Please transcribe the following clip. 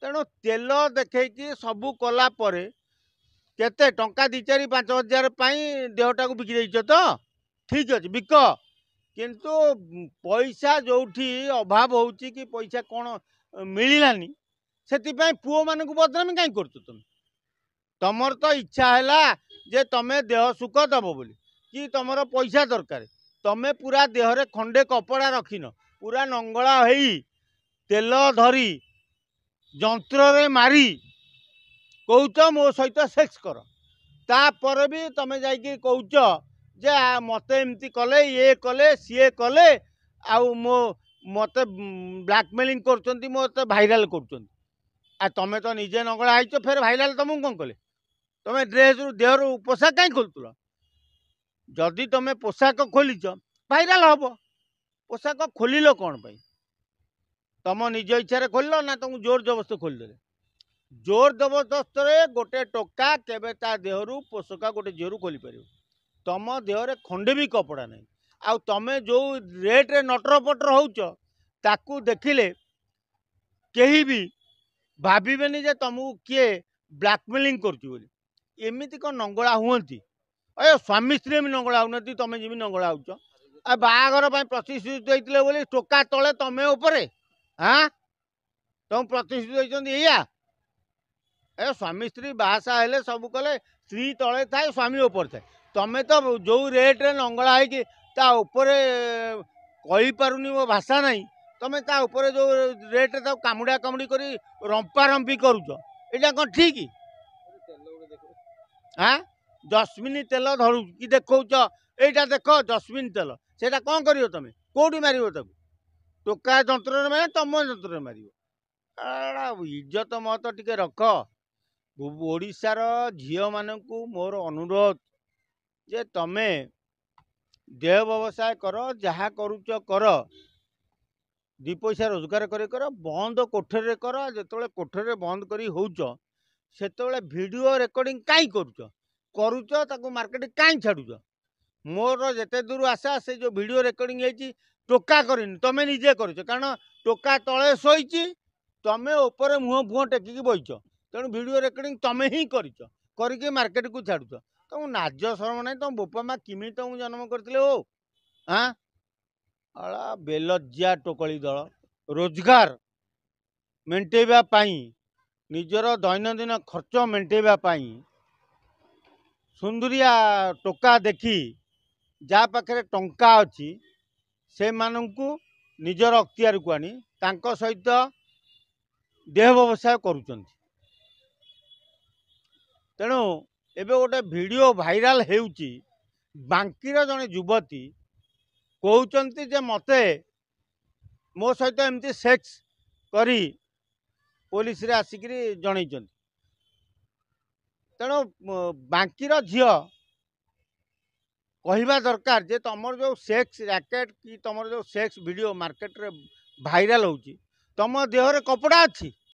तेणु तेल देखी सबू कला परे केते टंका 2-4-5 हजार देहटा को बिकी देइछ तो ठीक अच्छे बिक किंतु पैसा जो अभाव हो कि पैसा कौन मिलानी से पुओ मान बदनामी कहीं कर तुम तुमर तो इच्छा है जे तुम्हें देह सुख दब बोली कि तुमर पैसा दरकार तमें पूरा देहरे खंडे कपड़ा रखिन पूरा नंगला हो तेल धरी जंत्र मारी कौच मो सहित सेक्स कर तापर भी तमें जाकि कौच जे मत एमती कले ये कले सी कले आउ मो मत ब्लैकमेलिंग कर मत भाइराल कर तमें तो निजे नंगला आईच फेर भाइराल तुमको कौन कले तुम ड्रेस रु देह रु पोशाक कहीं खोलुल जदि तुम पोशाक खोलीच भाइराल हम पोशाक खोल कौन पाई तुम निज इच्छा खोल ना तुमको जोर जबरदस्त खोलीदे जोर जबरदस्त गोटे टोका केबे ता देहरु पोषका गोटे झीरू खोली पार तुम देहरे खंडे भी कपड़ा नहीं आउ तमें जो रेट रे नटर पटर हो देखिले कहीं भी भावेनि जे तुमको किए ब्लैकमेलिंग करमती कौन नंगला हूँ अरे स्वामी स्त्री भी नंगला हूँ तुम जी नंगला हो बाहागर प्रतिश्रुति होते बोली टोका तले तुम उपरे हाँ तुम प्रतिश्रुति होती या ए स्वामी स्त्री बाहासा हेले सब कले स्त्री तले थाए स्वामी ऊपर थाए तमें तो जो रेट रे नंगला है कही पारुनी मो भाषा नहीं तमें ता ऊपर जो रेट रे कामुड़ा कामुड़ी करी रंपा रंपी करुच एटा कौन ठीक हाँ जस्मिन तेल धरू कि देखौच एटा देख जस्मिन तेल सेटा कौन करियो तमें कोठी मारियो ताकू टोका जंत्र मारे तुम जंत्र मारियो इज्जत मत टिके रख ओडिशार झील मानू मोर अनुरोध जे तमे देह व्यवसाय कर जहाँ करुच कर 2 पैसा रोजगार कर बंद कोठरी कर जो कोठरी बंद करी होउच सेतबेले वीडियो रेकर्डिंग कहीं करुच ताकू मार्केट कहीं छाड़ुच मोर जेते दूर आशा से जो वीडियो रेकर्डिंग है टोका करनी तमें निजे कर कारण टोका तले शोची तमें ऊपर मुह फुह टेकिकी बहीच तेणु वीडियो रेकर्डिंग तमें ही करके मार्केट को छाड़ुच तुम नाज शरम ना तुम बोपा माँ किमी तुमको जन्म करते हो हाँ अला बेलज्जा टोकली दल रोजगार मेंटेवा पाई निजर दैनंदिन खर्च मेंटेवा पाई सुंदरिया टोका देखी जा पाखे टंका अच्छी से मानू निजर अख्तियार को आनी तांको सहित देह व्यवसाय करुचंती तेणु एबे गोटे वीडियो भाइराल हेउची बांकीर जने युवती कहउचंती जे मते मो सहित एमती सेक्स करी पुलिस रे आसिकरी जणैचंती तेणु बांकीर झियो कहवा दरकार जे तुमर जो सेक्स रैकेट कि तुमर जो सेक्स वीडियो मार्केट रे भाइराल होची तुम देहरे कपड़ा अच्छी